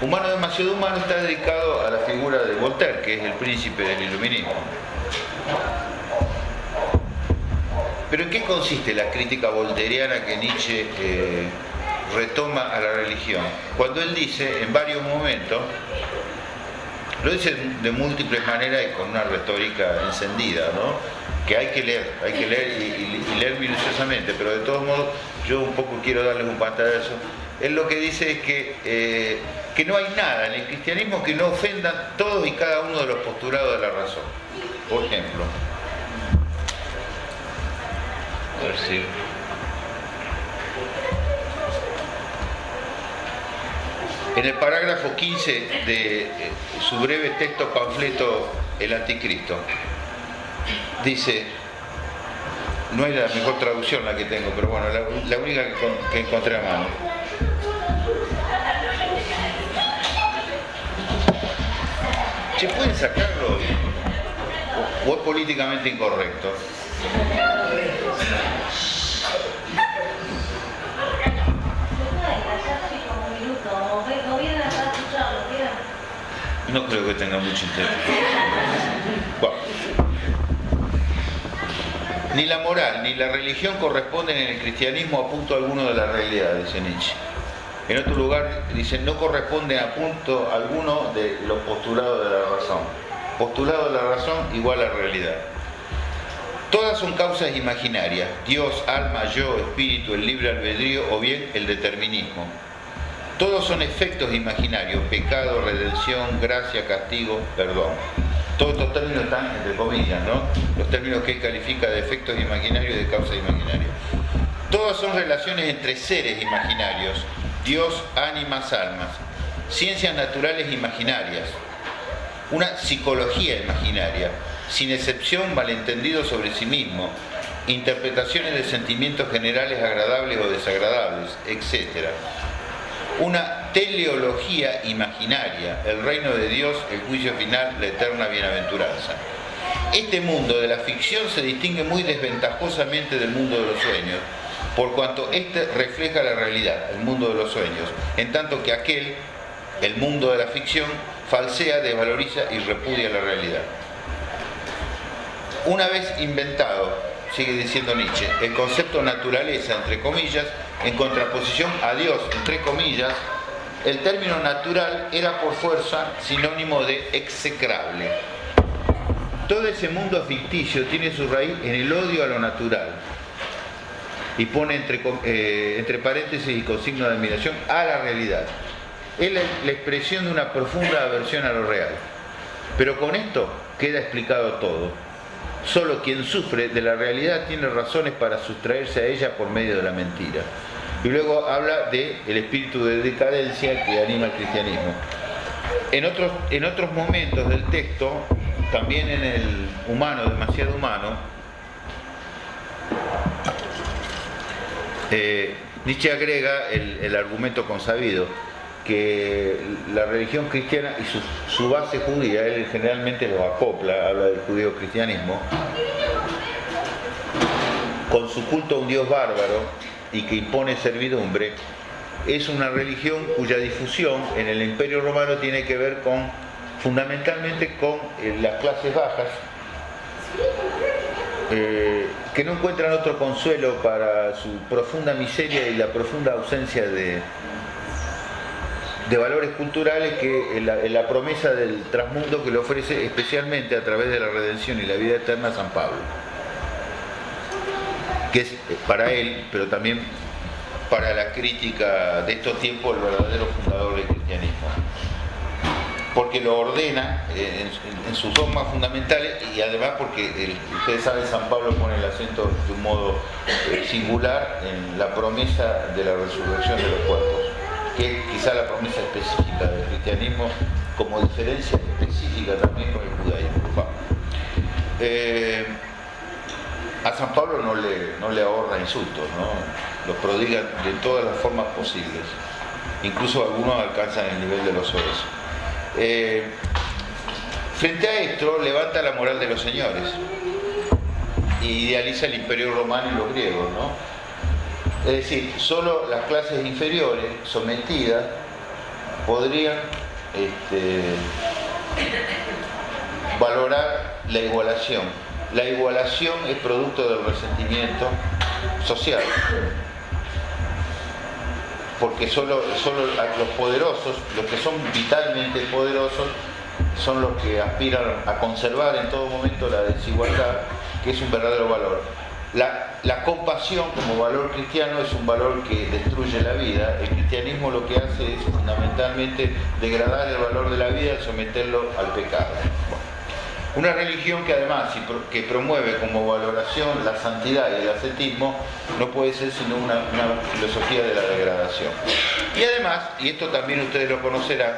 Humano demasiado humano está dedicado a la figura de Voltaire, que es el príncipe del iluminismo. Pero ¿en qué consiste la crítica voltairiana que Nietzsche retoma a la religión? Cuando él dice, en varios momentos, lo dice de múltiples maneras y con una retórica encendida, ¿no? Que hay que leer y leer minuciosamente, pero de todos modos yo un poco quiero darles un pantallazo. Él lo que dice es que no hay nada en el cristianismo que no ofenda todos y cada uno de los postulados de la razón. Por ejemplo, a ver si... En el parágrafo 15 de su breve texto panfleto El Anticristo, dice, no es la mejor traducción la que tengo, pero bueno, la única que encontré a mano. ¿Se pueden sacarlo? ¿O es políticamente incorrecto? No creo que tenga mucho interés. Bueno. Ni la moral ni la religión corresponden en el cristianismo a punto alguno de la realidad, dice Nietzsche. En otro lugar dice, no corresponden a punto alguno de los postulados de la razón. Postulado de la razón igual a realidad. Todas son causas imaginarias, Dios, alma, yo, espíritu, el libre albedrío o bien el determinismo. Todos son efectos imaginarios, pecado, redención, gracia, castigo, perdón. Todos estos términos están entre comillas, ¿no? Los términos que él califica de efectos imaginarios y de causas imaginarias. Todas son relaciones entre seres imaginarios, Dios, ánimas, almas. Ciencias naturales imaginarias. Una psicología imaginaria, sin excepción malentendido sobre sí mismo, interpretaciones de sentimientos generales agradables o desagradables, etc. Una teleología imaginaria, el reino de Dios, el juicio final, la eterna bienaventuranza. Este mundo de la ficción se distingue muy desventajosamente del mundo de los sueños, por cuanto este refleja la realidad, el mundo de los sueños, en tanto que aquel, el mundo de la ficción, falsea, desvaloriza y repudia la realidad. Una vez inventado, sigue diciendo Nietzsche, el concepto naturaleza, entre comillas, en contraposición a Dios, entre comillas, el término natural era por fuerza sinónimo de execrable. Todo ese mundo ficticio tiene su raíz en el odio a lo natural. Y pone entre paréntesis y con signo de admiración a la realidad. Es la expresión de una profunda aversión a lo real. Pero con esto queda explicado todo. Solo quien sufre de la realidad tiene razones para sustraerse a ella por medio de la mentira. Y luego habla del espíritu de decadencia que anima el cristianismo. En otros momentos del texto, también en el humano, demasiado humano, Nietzsche agrega el argumento consabido, que la religión cristiana y su base judía, él generalmente los acopla, habla del judío-cristianismo, con su culto a un Dios bárbaro y que impone servidumbre, es una religión cuya difusión en el Imperio Romano tiene que ver fundamentalmente con las clases bajas, que no encuentran otro consuelo para su profunda miseria y la profunda ausencia de valores culturales que la promesa del trasmundo que le ofrece especialmente a través de la redención y la vida eterna a San Pablo, que es para él, pero también para la crítica de estos tiempos, el verdadero fundador del cristianismo, porque lo ordena en sus dogmas fundamentales y además porque ustedes saben, San Pablo pone el acento de un modo singular en la promesa de la resurrección de los cuerpos, que es quizá la promesa específica del cristianismo, como diferencia específica también con el judaísmo. A San Pablo no le ahorra insultos, ¿no? Los prodiga de todas las formas posibles, incluso algunos alcanzan el nivel de los soez. Frente a esto levanta la moral de los señores y idealiza el imperio romano y los griegos, ¿no? Es decir, solo las clases inferiores, sometidas, podrían valorar la igualación. La igualación es producto del resentimiento social, porque solo los poderosos, los que son vitalmente poderosos, son los que aspiran a conservar en todo momento la desigualdad, que es un verdadero valor. La compasión como valor cristiano es un valor que destruye la vida. El cristianismo lo que hace es fundamentalmente degradar el valor de la vida y someterlo al pecado. Una religión que además que promueve como valoración la santidad y el ascetismo no puede ser sino una filosofía de la degradación. Y además, y esto también ustedes lo conocerán,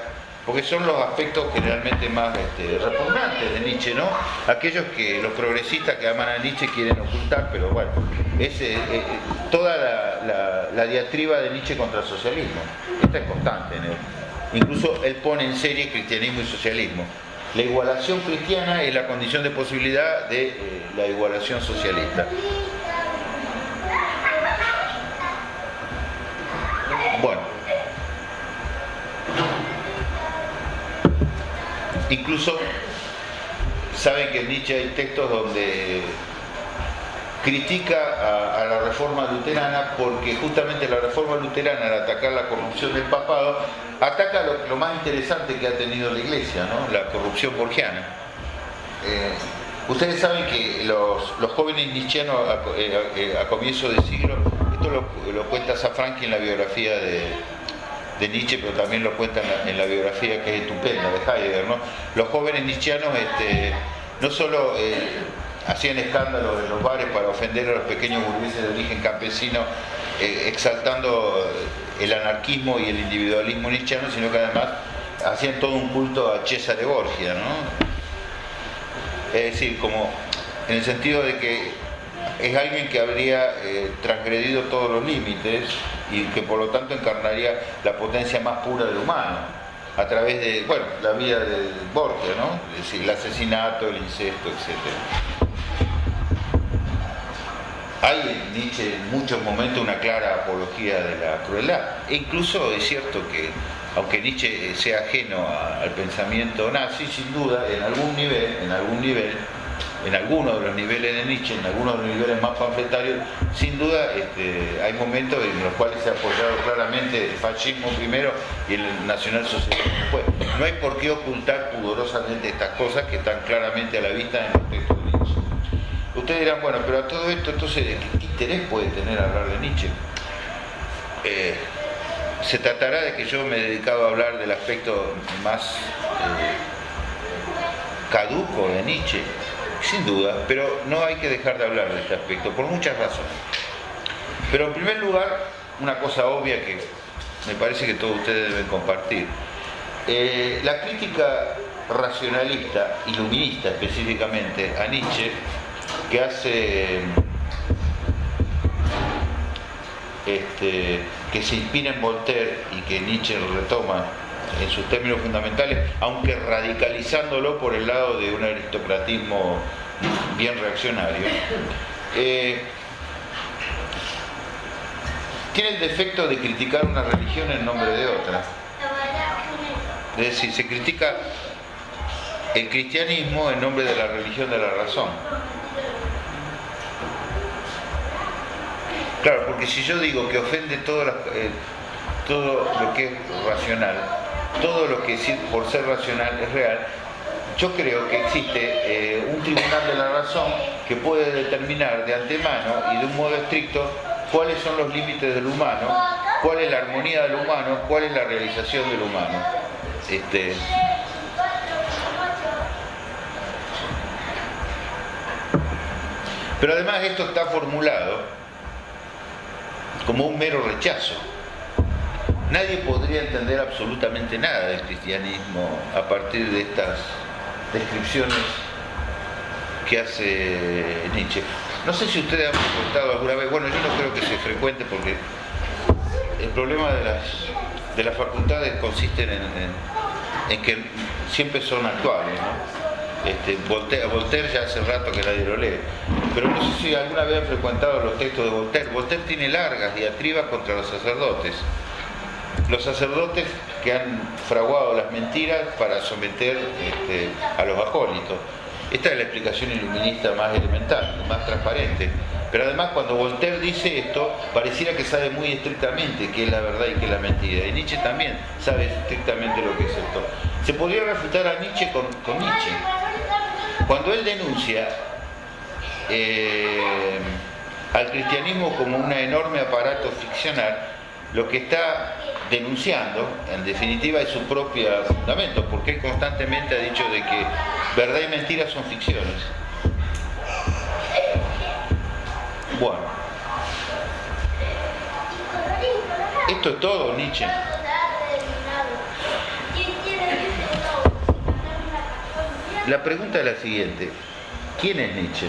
porque son los aspectos generalmente más repugnantes de Nietzsche, ¿no? Aquellos que los progresistas que aman a Nietzsche quieren ocultar, pero bueno, es toda la diatriba de Nietzsche contra el socialismo. Esta es constante en él. Incluso él pone en serie cristianismo y socialismo. La igualación cristiana es la condición de posibilidad de la igualación socialista. Bueno. Incluso saben que en Nietzsche hay textos donde critica a la reforma luterana, porque justamente la reforma luterana, al atacar la corrupción del papado, ataca lo más interesante que ha tenido la Iglesia, ¿no? La corrupción borgiana. Ustedes saben que los jóvenes nietzscheanos a comienzo de siglo, esto lo cuenta Safranchi en la biografía de Nietzsche, pero también lo cuenta en la biografía que es estupenda de Heidegger, ¿no? Los jóvenes nietzscheanos no solo hacían escándalos en los bares para ofender a los pequeños burgueses de origen campesino, exaltando el anarquismo y el individualismo nietzscheano, sino que además hacían todo un culto a Cesare Borgia, ¿no? Es decir, como en el sentido de que es alguien que habría transgredido todos los límites y que por lo tanto encarnaría la potencia más pura del humano a través de, bueno, la vida de Borgia, ¿no? Es decir, el asesinato, el incesto, etc. Hay en Nietzsche en muchos momentos una clara apología de la crueldad. E incluso es cierto que, aunque Nietzsche sea ajeno al pensamiento nazi, sin duda, en alguno de los niveles de Nietzsche, en algunos de los niveles más panfletarios, sin duda hay momentos en los cuales se ha apoyado claramente el fascismo primero y el nacionalsocialismo después. No hay por qué ocultar pudorosamente estas cosas que están claramente a la vista en los textos de Nietzsche. Ustedes dirán, bueno, pero a todo esto, entonces, ¿qué interés puede tener hablar de Nietzsche? Se tratará de que yo me he dedicado a hablar del aspecto más caduco de Nietzsche, sin duda, pero no hay que dejar de hablar de este aspecto, por muchas razones. Pero en primer lugar, una cosa obvia que me parece que todos ustedes deben compartir. La crítica racionalista, iluminista específicamente, a Nietzsche, que hace que se inspira en Voltaire y que Nietzsche retoma en sus términos fundamentales, aunque radicalizándolo por el lado de un aristocratismo bien reaccionario, tiene el defecto de criticar una religión en nombre de otra. Es decir, se critica el cristianismo en nombre de la religión de la razón. Claro, porque si yo digo que ofende todo lo que es racional, todo lo que por ser racional es real, yo creo que existe un tribunal de la razón que puede determinar de antemano y de un modo estricto cuáles son los límites del humano, cuál es la armonía del humano, cuál es la realización del humano. Pero además esto está formulado como un mero rechazo. Nadie podría entender absolutamente nada del cristianismo a partir de estas descripciones que hace Nietzsche. No sé si ustedes han frecuentado alguna vez, bueno, yo no creo que se frecuente porque el problema de las facultades consiste en que siempre son actuales, ¿no? Voltaire ya hace rato que nadie lo lee, pero no sé si alguna vez han frecuentado los textos de Voltaire. Voltaire tiene largas diatribas contra los sacerdotes que han fraguado las mentiras para someter a los acólitos. Esta es la explicación iluminista más elemental, más transparente. Pero además, cuando Voltaire dice esto, pareciera que sabe muy estrictamente qué es la verdad y qué es la mentira. Y Nietzsche también sabe estrictamente lo que es esto. Se podría refutar a Nietzsche con Nietzsche. Cuando él denuncia al cristianismo como un enorme aparato ficcional, lo que está denunciando, en definitiva, es su propio fundamento, porque él constantemente ha dicho de que verdad y mentira son ficciones. Bueno, esto es todo, Nietzsche. La pregunta es la siguiente: ¿quién es Nietzsche?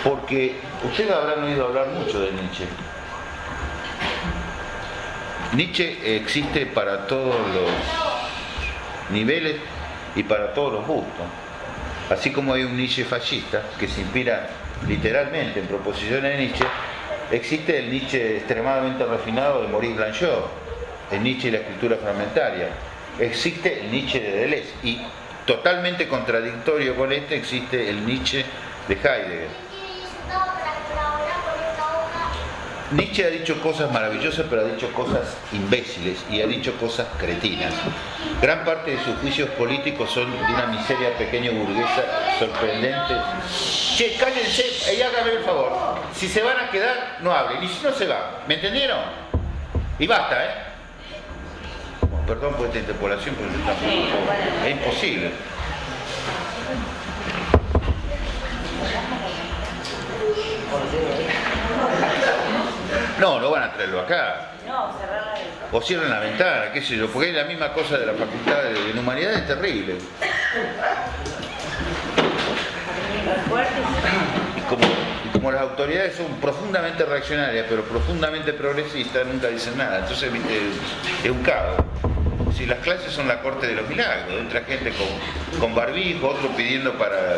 Porque ustedes habrán oído hablar mucho de Nietzsche. Nietzsche existe para todos los niveles y para todos los gustos. Así como hay un Nietzsche fascista que se inspira literalmente en proposiciones de Nietzsche, existe el Nietzsche extremadamente refinado de Maurice Blanchot, el Nietzsche y la escritura fragmentaria. Existe el Nietzsche de Deleuze, y totalmente contradictorio con este existe el Nietzsche de Heidegger. Nietzsche ha dicho cosas maravillosas, pero ha dicho cosas imbéciles y ha dicho cosas cretinas. Gran parte de sus juicios políticos son de una miseria pequeña burguesa sorprendente. Che, cállense y háganme el favor. Si se van a quedar, no hablen. Y si no, se van. ¿Me entendieron? Y basta, ¿eh? Bueno, perdón por esta interpolación, pero es imposible. No van a traerlo acá. No, cerrar la ventana. O cierran la ventana, qué sé yo, porque es la misma cosa de la facultad de humanidades, es terrible. Y como las autoridades son profundamente reaccionarias, pero profundamente progresistas, nunca dicen nada. Entonces, viste, es un caos. Si las clases son la corte de los milagros, entra gente con barbijo, otro pidiendo para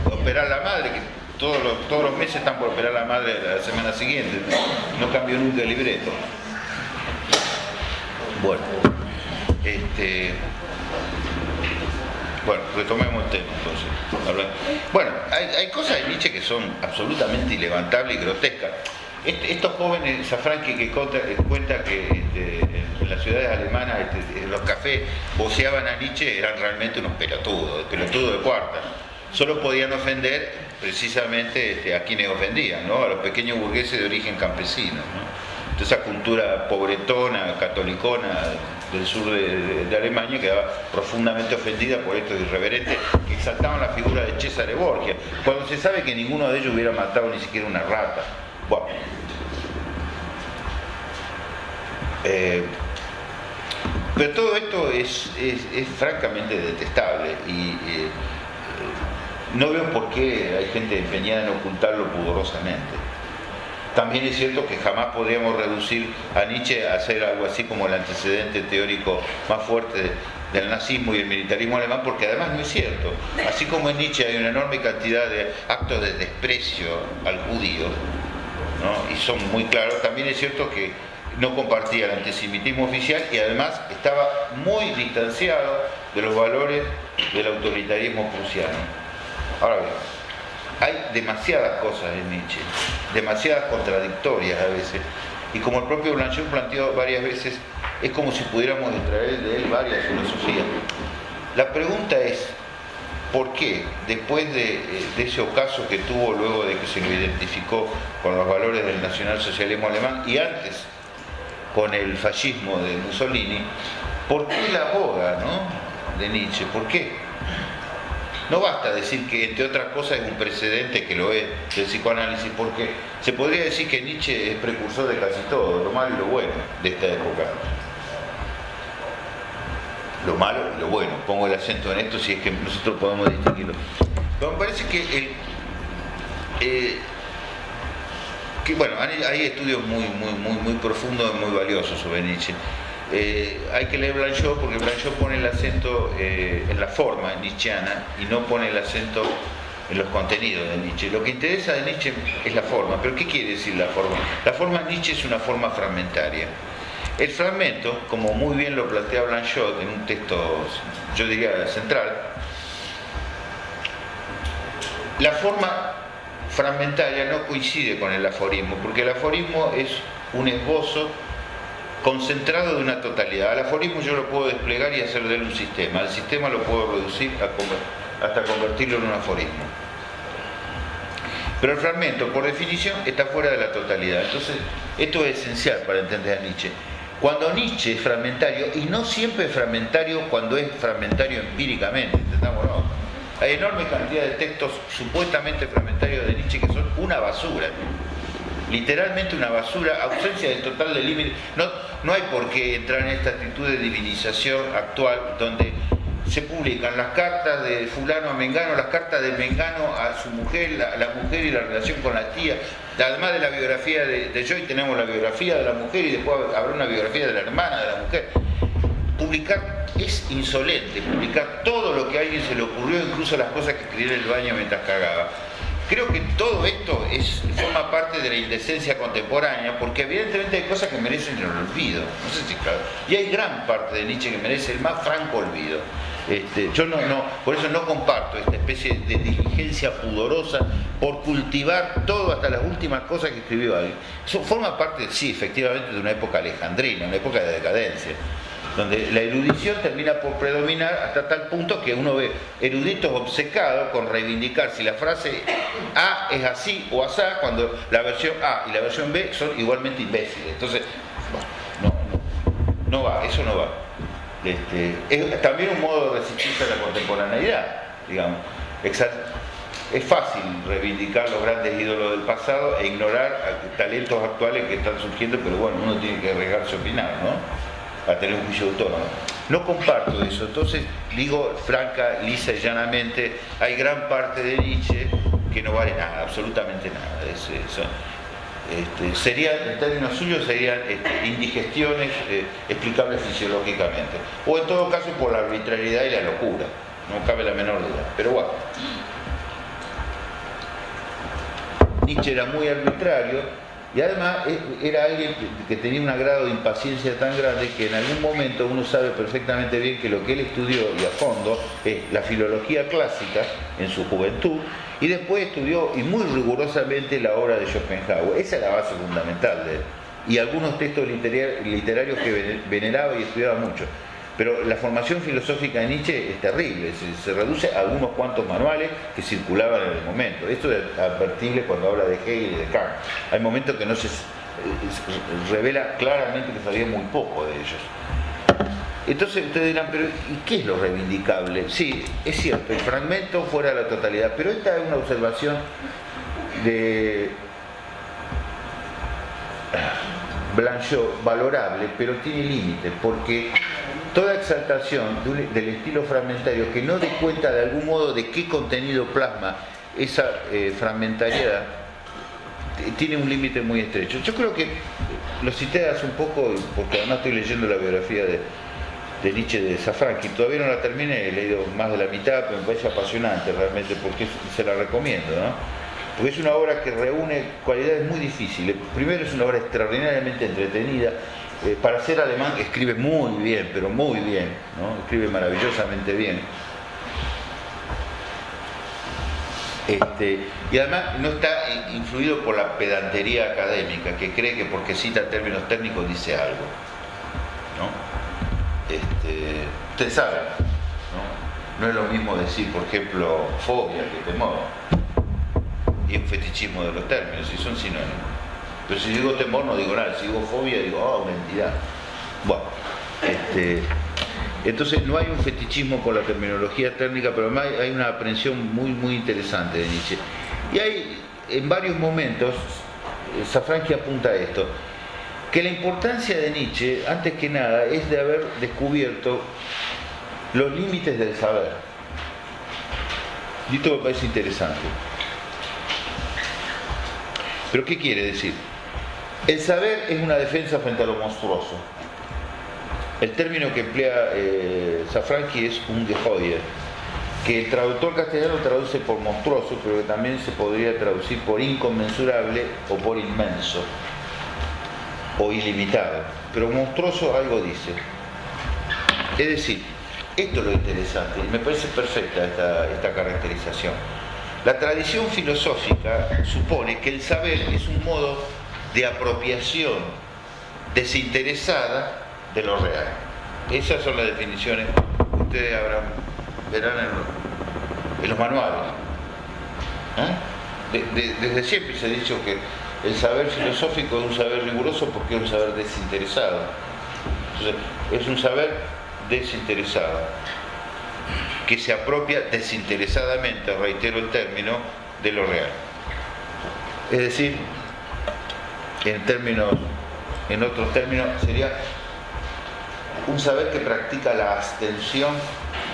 operar la madre, que todos los meses están por operar la madre la semana siguiente. No cambió nunca el libreto. Bueno, retomemos el tema entonces. Bueno, hay cosas de Nietzsche que son absolutamente ilevantables y grotescas. Estos jóvenes, Safranqui, que cuenta que en las ciudades alemanas en los cafés voceaban a Nietzsche, eran realmente unos pelotudos de cuarta. Solo podían ofender precisamente a quienes ofendían, ¿no? A los pequeños burgueses de origen campesino, ¿no? Toda esa cultura pobretona, catolicona del sur de Alemania quedaba profundamente ofendida por estos irreverentes que exaltaban la figura de Cesare Borgia, cuando se sabe que ninguno de ellos hubiera matado ni siquiera una rata. Bueno. Pero todo esto es francamente detestable y no veo por qué hay gente empeñada en ocultarlo pudorosamente. También es cierto que jamás podríamos reducir a Nietzsche a ser algo así como el antecedente teórico más fuerte del nazismo y el militarismo alemán, porque además no es cierto. Así como en Nietzsche hay una enorme cantidad de actos de desprecio al judío, ¿no? Y son muy claros, también es cierto que no compartía el antisemitismo oficial y además estaba muy distanciado de los valores del autoritarismo prusiano. Ahora bien, hay demasiadas cosas en Nietzsche, demasiadas contradictorias a veces, y como el propio Blanchot planteó varias veces, es como si pudiéramos extraer de él varias filosofías. La pregunta es, ¿por qué después de ese ocaso que tuvo luego de que se lo identificó con los valores del nacionalsocialismo alemán y antes con el fascismo de Mussolini, ¿por qué la boga, ¿no?, de Nietzsche? ¿Por qué? No basta decir que, entre otras cosas, es un precedente que lo es del psicoanálisis, porque se podría decir que Nietzsche es precursor de casi todo, lo malo y lo bueno de esta época. Lo malo y lo bueno, pongo el acento en esto si es que nosotros podemos distinguirlo. Pero me parece que bueno, hay estudios muy profundos y muy valiosos sobre Nietzsche. Hay que leer Blanchot porque Blanchot pone el acento en la forma nietzscheana y no pone el acento en los contenidos de Nietzsche. Lo que interesa de Nietzsche es la forma. ¿Pero qué quiere decir la forma? La forma de Nietzsche es una forma fragmentaria. El fragmento, como muy bien lo plantea Blanchot en un texto, yo diría, central, la forma fragmentaria no coincide con el aforismo, porque el aforismo es un esbozo concentrado de una totalidad. Al aforismo yo lo puedo desplegar y hacer de él un sistema. El sistema lo puedo reducir hasta convertirlo en un aforismo. Pero el fragmento, por definición, está fuera de la totalidad. Entonces, esto es esencial para entender a Nietzsche. Cuando Nietzsche es fragmentario, y no siempre es fragmentario cuando es fragmentario empíricamente, ¿entendámoslo? Hay enorme cantidad de textos supuestamente fragmentarios de Nietzsche que son una basura. Literalmente una basura, ausencia del total de límite. No hay por qué entrar en esta actitud de divinización actual donde se publican las cartas de fulano a Mengano, las cartas de Mengano a su mujer, la mujer y la relación con la tía. Además de la biografía de Joy tenemos la biografía de la mujer y después habrá una biografía de la hermana de la mujer. Publicar es insolente, publicar todo lo que a alguien se le ocurrió, incluso las cosas que escribió en el baño mientras cagaba. Creo que todo esto forma parte de la indecencia contemporánea, porque evidentemente hay cosas que merecen el olvido. No sé si claro. Y hay gran parte de Nietzsche que merece el más franco olvido. Yo por eso no comparto esta especie de diligencia pudorosa por cultivar todo hasta las últimas cosas que escribió alguien. Eso forma parte, sí, efectivamente, de una época alejandrina, una época de decadencia, donde la erudición termina por predominar hasta tal punto que uno ve eruditos obcecados con reivindicar si la frase A es así o asá, cuando la versión A y la versión B son igualmente imbéciles. Entonces, no va, eso no va. Es también un modo de resistirse a la contemporaneidad, digamos. Es fácil reivindicar los grandes ídolos del pasado e ignorar talentos actuales que están surgiendo, pero bueno, uno tiene que arriesgarse a opinar, ¿no? A tener un juicio autónomo. No comparto eso, entonces digo franca, lisa y llanamente, hay gran parte de Nietzsche que no vale nada, absolutamente nada. En términos suyos serían indigestiones explicables fisiológicamente, o en todo caso por la arbitrariedad y la locura, no cabe la menor duda, pero bueno. Nietzsche era muy arbitrario y además era alguien que tenía un grado de impaciencia tan grande que en algún momento uno sabe perfectamente bien que lo que él estudió y a fondo es la filología clásica en su juventud, y después estudió y muy rigurosamente la obra de Schopenhauer. Esa es la base fundamental de él, y algunos textos literarios que veneraba y estudiaba mucho. Pero la formación filosófica de Nietzsche es terrible, se reduce a algunos cuantos manuales que circulaban en el momento. Esto es advertible cuando habla de Hegel y de Kant. Hay momentos que no se revela claramente que sabía muy poco de ellos. Entonces ustedes dirán, pero ¿y qué es lo reivindicable? Sí, es cierto, el fragmento fuera de la totalidad, pero esta es una observación de Blanchot valorable, pero tiene límites, porque toda exaltación del estilo fragmentario que no dé cuenta de algún modo de qué contenido plasma esa fragmentariedad tiene un límite muy estrecho. Yo creo que lo cité hace un poco, porque además estoy leyendo la biografía de Nietzsche de Safranchi, todavía no la terminé, he leído más de la mitad, pero me parece apasionante realmente, porque se la recomiendo, ¿no? Porque es una obra que reúne cualidades muy difíciles. Primero, es una obra extraordinariamente entretenida. Para ser alemán escribe muy bien, pero muy bien, ¿no? Escribe maravillosamente bien. Y además no está influido por la pedantería académica, que cree que porque cita términos técnicos dice algo, ¿no? Ustedes saben, ¿no? No es lo mismo decir, por ejemplo, fobia que temor, y un fetichismo de los términos, y son sinónimos. Pero si digo temor no digo nada, si digo fobia digo, una entidad. Bueno, entonces no hay un fetichismo con la terminología técnica, pero además hay una aprehensión muy, muy interesante de Nietzsche. Y hay, en varios momentos, Safranchi apunta a esto, que la importancia de Nietzsche, antes que nada, es de haber descubierto los límites del saber. Y esto me parece interesante. ¿Pero qué quiere decir? El saber es una defensa frente a lo monstruoso. El término que emplea Safranchi es Ungeheuer, que el traductor castellano traduce por monstruoso, pero que también se podría traducir por inconmensurable o por inmenso. o ilimitado, pero monstruoso algo dice. Es decir, esto es lo interesante, y me parece perfecta esta caracterización. La tradición filosófica supone que el saber es un modo de apropiación desinteresada de lo real. Esas son las definiciones que ustedes verán en los manuales. Desde siempre se ha dicho que el saber filosófico es un saber riguroso porque es un saber desinteresado. Entonces, es un saber desinteresado, que se apropia desinteresadamente, reitero el término, de lo real. Es decir, en otros términos, sería un saber que practica la abstención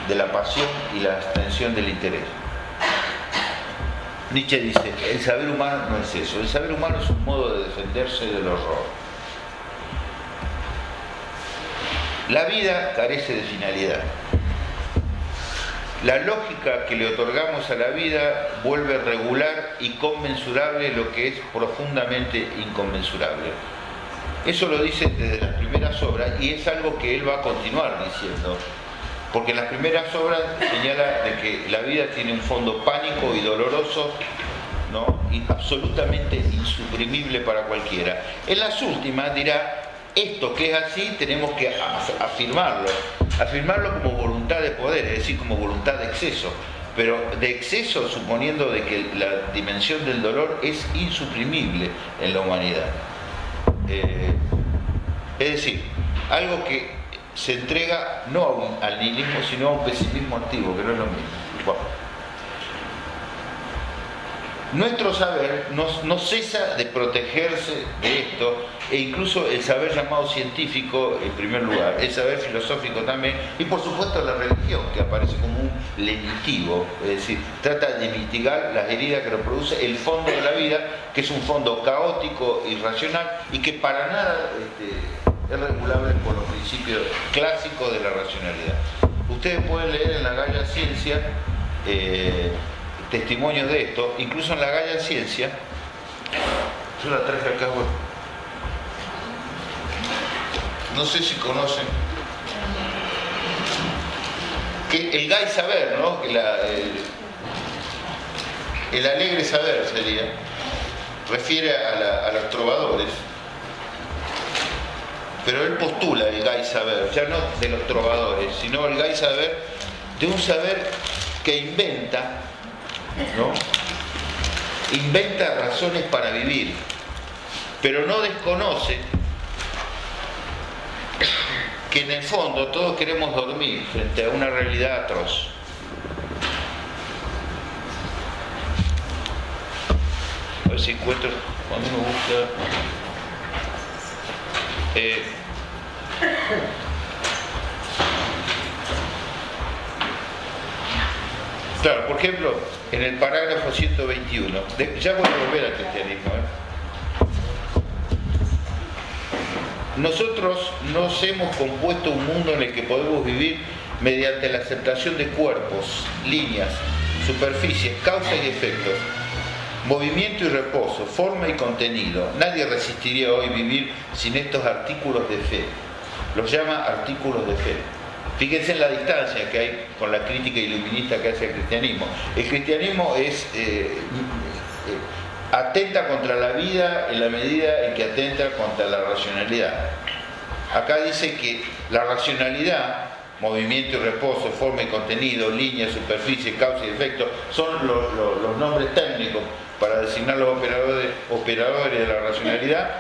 de la pasión y la abstención del interés. Nietzsche dice, el saber humano no es eso, el saber humano es un modo de defenderse del horror. La vida carece de finalidad. La lógica que le otorgamos a la vida vuelve regular y conmensurable lo que es profundamente inconmensurable. Eso lo dice desde las primeras obras y es algo que él va a continuar diciendo, porque en las primeras obras señala de que la vida tiene un fondo pánico y doloroso, ¿no? Y absolutamente insuprimible para cualquiera. En las últimas dirá, esto que es así tenemos que afirmarlo como voluntad de poder, es decir, como voluntad de exceso, pero de exceso suponiendo de que la dimensión del dolor es insuprimible en la humanidad. Es decir, algo que se entrega no al nihilismo, sino a un pesimismo activo, que no es lo mismo. Bueno. Nuestro saber no cesa de protegerse de esto, e incluso el saber llamado científico en primer lugar, el saber filosófico también, y por supuesto la religión, que aparece como un lenitivo, es decir, trata de mitigar las heridas que nos produce el fondo de la vida, que es un fondo caótico, irracional, y que para nada es regulable por los principios clásicos de la racionalidad. Ustedes pueden leer en la Gaia Ciencia testimonios de esto, incluso en la Gaia Ciencia, yo la traje acá, bueno, no sé si conocen, que el Gai Saber, ¿no? Que el alegre saber sería, refiere a los trovadores, pero él postula el Gai Saber, ya no de los trovadores, sino el Gai Saber de un saber que inventa, ¿no? Inventa razones para vivir, pero no desconoce que en el fondo todos queremos dormir frente a una realidad atroz. A ver si encuentro, cuando uno busca claro, por ejemplo, en el parágrafo 121, ya voy a volver al cristianismo, Nosotros nos hemos compuesto un mundo en el que podemos vivir mediante la aceptación de cuerpos, líneas, superficies, causas y efectos, movimiento y reposo, forma y contenido. Nadie resistiría hoy vivir sin estos artículos de fe. Los llama artículos de fe. Fíjense en la distancia que hay con la crítica iluminista que hace el cristianismo. El cristianismo atenta contra la vida en la medida en que atenta contra la racionalidad. Acá dice que la racionalidad, movimiento y reposo, forma y contenido, línea, superficie, causa y efecto, son los nombres técnicos para designar los operadores de la racionalidad.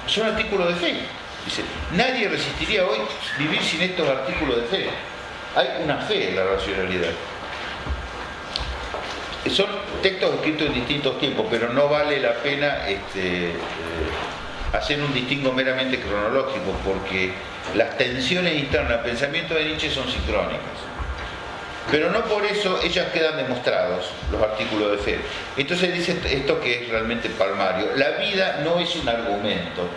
Son artículos de fe. Dice, nadie resistiría hoy vivir sin estos artículos de fe. Hay una fe en la racionalidad. Son textos escritos en distintos tiempos, pero no vale la pena hacer un distingo meramente cronológico, porque las tensiones internas del pensamiento de Nietzsche son sincrónicas. Pero no por eso ellas quedan demostrados, los artículos de fe. Entonces dice esto que es realmente palmario. La vida no es un argumento.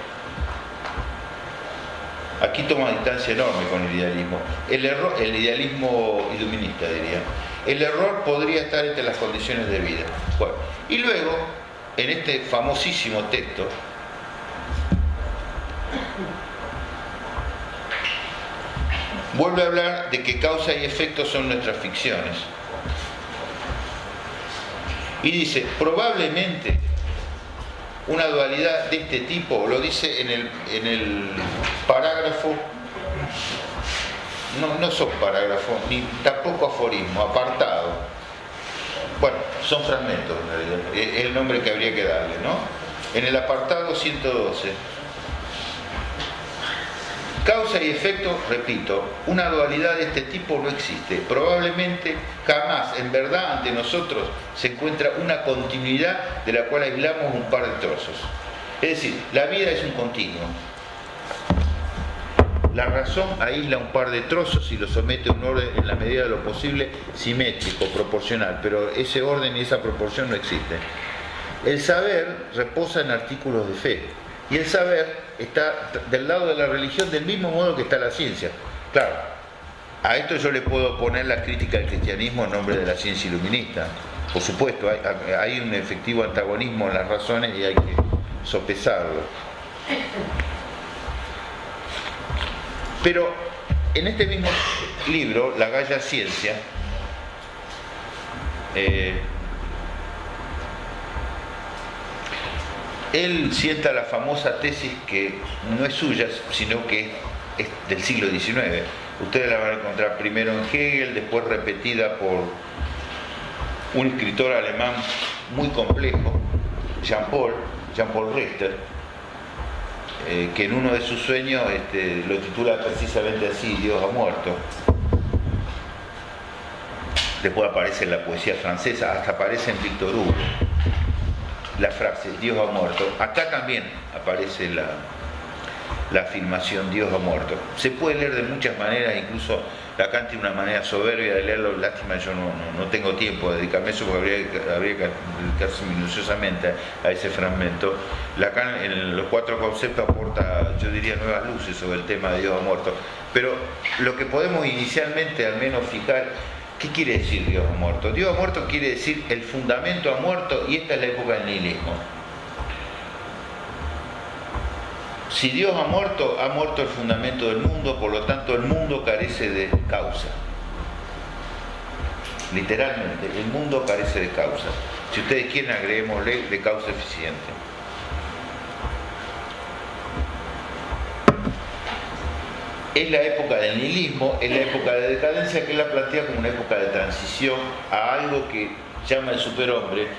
Aquí toma distancia enorme con el idealismo. El idealismo iluminista, diría. El error podría estar entre las condiciones de vida. Bueno, y luego, en este famosísimo texto, vuelve a hablar de que causa y efecto son nuestras ficciones. Y dice, probablemente una dualidad de este tipo, lo dice en el parágrafo, no son parágrafos, ni tampoco aforismo, apartado. Bueno, son fragmentos en realidad, es el nombre que habría que darle, ¿no? En el apartado 112. Causa y efecto, repito, una dualidad de este tipo no existe. Probablemente jamás, en verdad, ante nosotros se encuentra una continuidad de la cual aislamos un par de trozos. Es decir, la vida es un continuo. La razón aísla un par de trozos y lo somete a un orden en la medida de lo posible simétrico, proporcional, pero ese orden y esa proporción no existen. El saber reposa en artículos de fe. Y el saber está del lado de la religión del mismo modo que está la ciencia. Claro, a esto yo le puedo poner la crítica al cristianismo en nombre de la ciencia iluminista. Por supuesto, hay un efectivo antagonismo en las razones y hay que sopesarlo. Pero en este mismo libro, La Gaya Ciencia, él sienta la famosa tesis que no es suya, sino que es del siglo XIX. Ustedes la van a encontrar primero en Hegel, después repetida por un escritor alemán muy complejo, Jean-Paul Richter, que en uno de sus sueños lo titula precisamente así, Dios ha muerto. Después aparece en la poesía francesa, hasta aparece en Victor Hugo la frase Dios ha muerto. Acá también aparece la afirmación Dios ha muerto. Se puede leer de muchas maneras, incluso Lacan tiene una manera soberbia de leerlo. Lástima, yo no tengo tiempo de dedicarme a eso porque habría que dedicarse minuciosamente a ese fragmento. Lacan en los 4 conceptos aporta, yo diría, nuevas luces sobre el tema de Dios ha muerto. Pero lo que podemos inicialmente al menos fijar, ¿qué quiere decir Dios ha muerto? Dios ha muerto quiere decir el fundamento ha muerto, y esta es la época del nihilismo. Si Dios ha muerto el fundamento del mundo, por lo tanto el mundo carece de causa. Literalmente, el mundo carece de causa. Si ustedes quieren, agreguémosle de causa eficiente. Es la época del nihilismo, es la época de decadencia, que él la plantea como una época de transición a algo que llama el superhombre,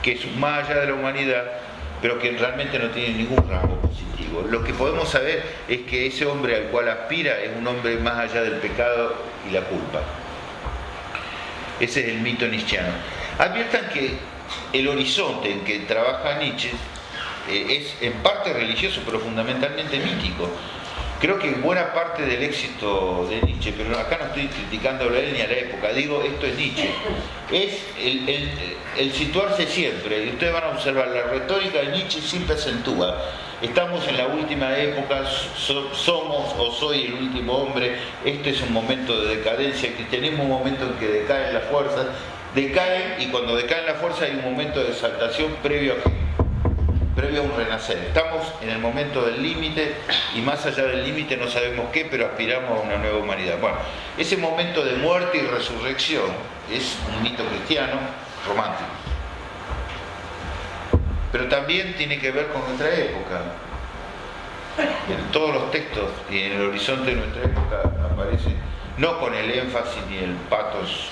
que es más allá de la humanidad, pero que realmente no tiene ningún rasgo positivo. Lo que podemos saber es que ese hombre al cual aspira es un hombre más allá del pecado y la culpa. Ese es el mito nietzscheano. Adviertan que el horizonte en que trabaja Nietzsche es en parte religioso, pero fundamentalmente mítico. Creo que buena parte del éxito de Nietzsche, pero acá no estoy criticándolo a él ni a la época, digo, esto es Nietzsche, es el situarse siempre. Y ustedes van a observar, la retórica de Nietzsche siempre acentúa. Estamos en la última época, somos o soy el último hombre, este es un momento de decadencia, el cristianismo es un momento en que decaen las fuerzas, decaen, y cuando decaen las fuerzas hay un momento de exaltación previo a un renacer. Estamos en el momento del límite, y más allá del límite no sabemos qué, pero aspiramos a una nueva humanidad. Bueno, ese momento de muerte y resurrección es un mito cristiano romántico, pero también tiene que ver con nuestra época. En todos los textos y en el horizonte de nuestra época aparece, no con el énfasis ni el patos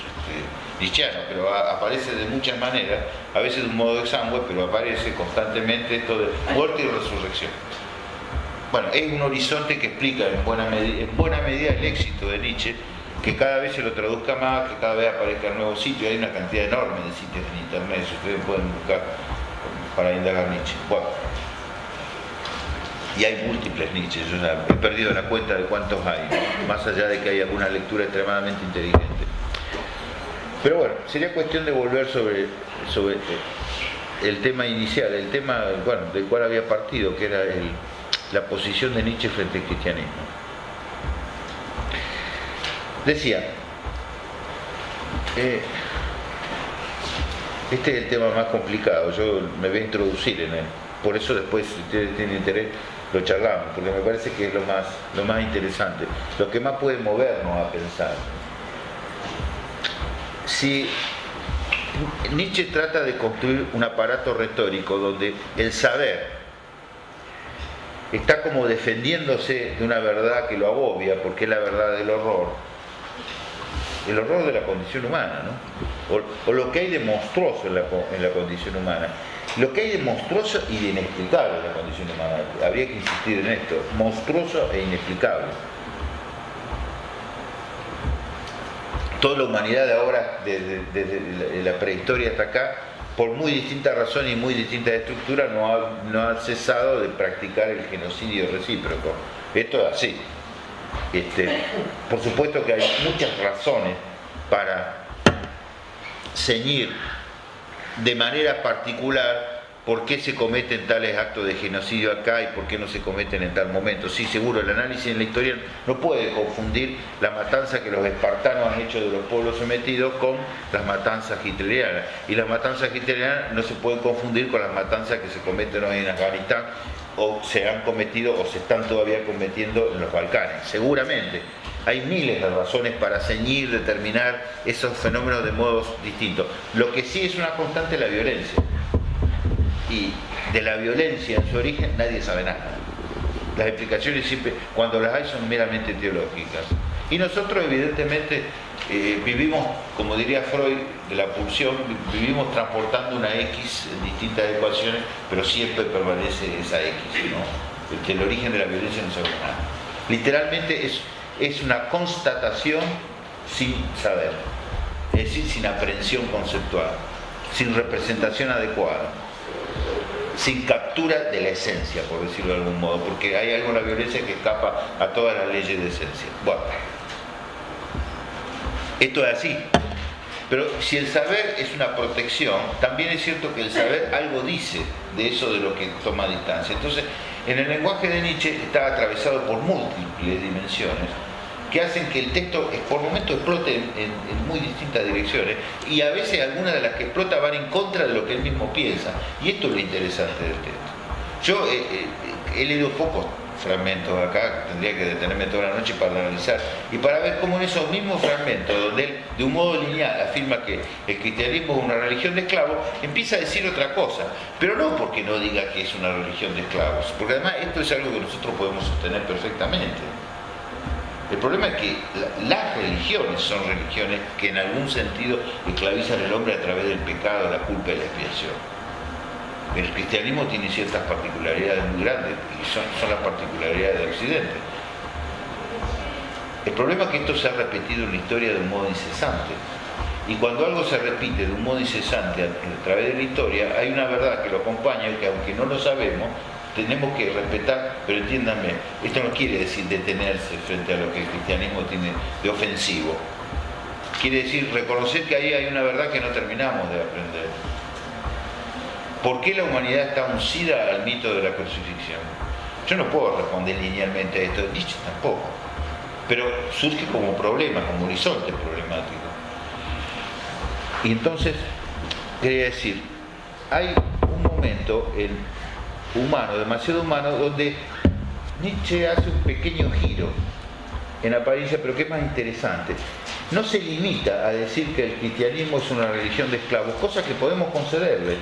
nietzscheano, pero aparece de muchas maneras, a veces de un modo exangüe, pero aparece constantemente esto de muerte y resurrección. Bueno, es un horizonte que explica en buena medida el éxito de Nietzsche, que cada vez se lo traduzca más, que cada vez aparezca en nuevos sitios. Hay una cantidad enorme de sitios en internet, si ustedes pueden buscar para indagar Nietzsche. Bueno, y hay múltiples Nietzsche, yo ya he perdido la cuenta de cuántos hay, ¿no? Más allá de que hay alguna lectura extremadamente inteligente. Pero bueno, sería cuestión de volver sobre el tema inicial, el tema, bueno, del cual había partido, que era la posición de Nietzsche frente al cristianismo. Decía, este es el tema más complicado, yo me voy a introducir en él, por eso después, si ustedes tienen interés, lo charlamos, porque me parece que es lo más interesante, lo que más puede movernos a pensar. Si Nietzsche trata de construir un aparato retórico donde el saber está como defendiéndose de una verdad que lo agobia, porque es la verdad del horror, el horror de la condición humana, ¿no? O lo que hay de monstruoso en la condición humana. Lo que hay de monstruoso y de inexplicable en la condición humana, habría que insistir en esto, monstruoso e inexplicable. Toda la humanidad de ahora, desde la prehistoria hasta acá, por muy distintas razones y muy distintas estructuras, no ha cesado de practicar el genocidio recíproco. Esto es así. Por supuesto que hay muchas razones para ceñir de manera particular por qué se cometen tales actos de genocidio acá y por qué no se cometen en tal momento. Sí, seguro, el análisis en la historia no puede confundir la matanza que los espartanos han hecho de los pueblos sometidos con las matanzas hitlerianas. Y las matanzas hitlerianas no se pueden confundir con las matanzas que se cometen hoy en Afganistán o se han cometido o se están todavía cometiendo en los Balcanes. Seguramente hay miles de razones para ceñir, determinar esos fenómenos de modos distintos. Lo que sí es una constante es la violencia. Y de la violencia en su origen nadie sabe nada. Las explicaciones siempre, cuando las hay, son meramente teológicas. Y nosotros evidentemente vivimos, como diría Freud, de la pulsión, vivimos transportando una X en distintas ecuaciones, pero siempre permanece esa X, ¿no? Que el origen de la violencia no sabe nada. Literalmente es una constatación sin saber, es decir, sin aprehensión conceptual, sin representación adecuada, sin captura de la esencia, por decirlo de algún modo, porque hay algo en la violencia que escapa a todas las leyes de esencia. Bueno, esto es así, pero si el saber es una protección, también es cierto que el saber algo dice de eso de lo que toma distancia. Entonces, en el lenguaje de Nietzsche está atravesado por múltiples dimensiones que hacen que el texto por momentos explote en muy distintas direcciones, y a veces algunas de las que explota van en contra de lo que él mismo piensa, y esto es lo interesante del texto. Yo he leído pocos fragmentos acá, tendría que detenerme toda la noche para analizar y para ver cómo en esos mismos fragmentos, donde él de un modo lineal afirma que el cristianismo es una religión de esclavos, empieza a decir otra cosa, pero no porque no diga que es una religión de esclavos, porque además esto es algo que nosotros podemos sostener perfectamente. El problema es que las religiones son religiones que en algún sentido esclavizan al hombre a través del pecado, la culpa y la expiación. El cristianismo tiene ciertas particularidades muy grandes y son las particularidades de Occidente. El problema es que esto se ha repetido en la historia de un modo incesante. Y cuando algo se repite de un modo incesante a través de la historia, hay una verdad que lo acompaña, que aunque no lo sabemos, tenemos que respetar, pero entiéndanme, esto no quiere decir detenerse frente a lo que el cristianismo tiene de ofensivo. Quiere decir reconocer que ahí hay una verdad que no terminamos de aprender. ¿Por qué la humanidad está uncida al mito de la crucifixión? Yo no puedo responder linealmente a esto, Nietzsche tampoco, pero surge como problema, como horizonte problemático. Y entonces, quería decir, hay un momento humano, demasiado humano, donde Nietzsche hace un pequeño giro en apariencia, pero que es más interesante. No se limita a decir que el cristianismo es una religión de esclavos, cosa que podemos concederle,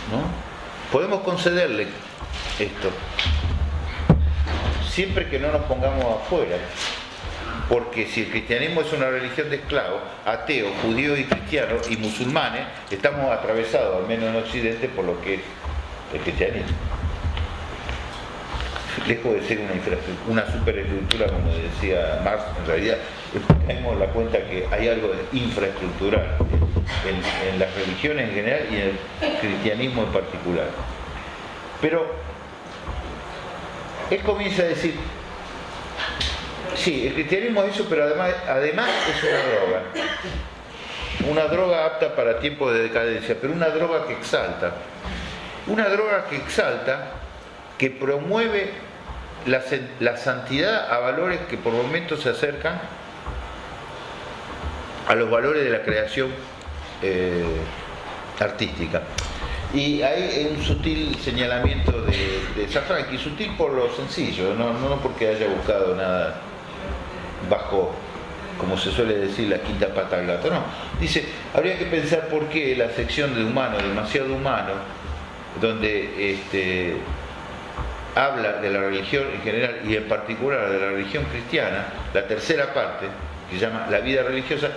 ¿no? Podemos concederle esto, siempre que no nos pongamos afuera, porque si el cristianismo es una religión de esclavos, ateos, judíos y cristianos y musulmanes, estamos atravesados, al menos en Occidente, por lo que es el cristianismo. Lejos de ser una superestructura, como decía Marx, en realidad caemos la cuenta que hay algo de infraestructural en las religiones en general y en el cristianismo en particular. Pero él comienza a decir, sí, el cristianismo es eso, pero además es una droga apta para tiempos de decadencia, pero una droga que exalta, que promueve la santidad a valores que por momentos se acercan a los valores de la creación artística. Y hay un sutil señalamiento de Safranski, sutil por lo sencillo, no porque haya buscado nada bajo, como se suele decir, la quinta pata al gato, no. Dice, habría que pensar por qué la sección de humano, demasiado humano, donde habla de la religión en general y en particular de la religión cristiana, la tercera parte, que se llama la vida religiosa,